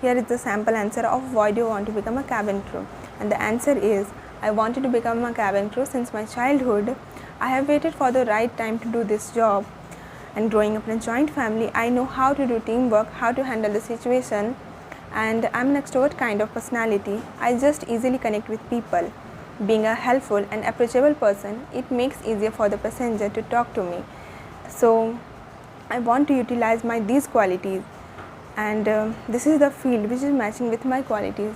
Here is the sample answer of why do you want to become a cabin crew. And the answer is, I wanted to become a cabin crew since my childhood. I have waited for the right time to do this job. And growing up in a joint family, I know how to do teamwork, how to handle the situation, and I'm an extrovert kind of personality. I just easily connect with people. Being a helpful and approachable person, it makes easier for the passenger to talk to me. So I want to utilize these qualities, and this is the field which is matching with my qualities.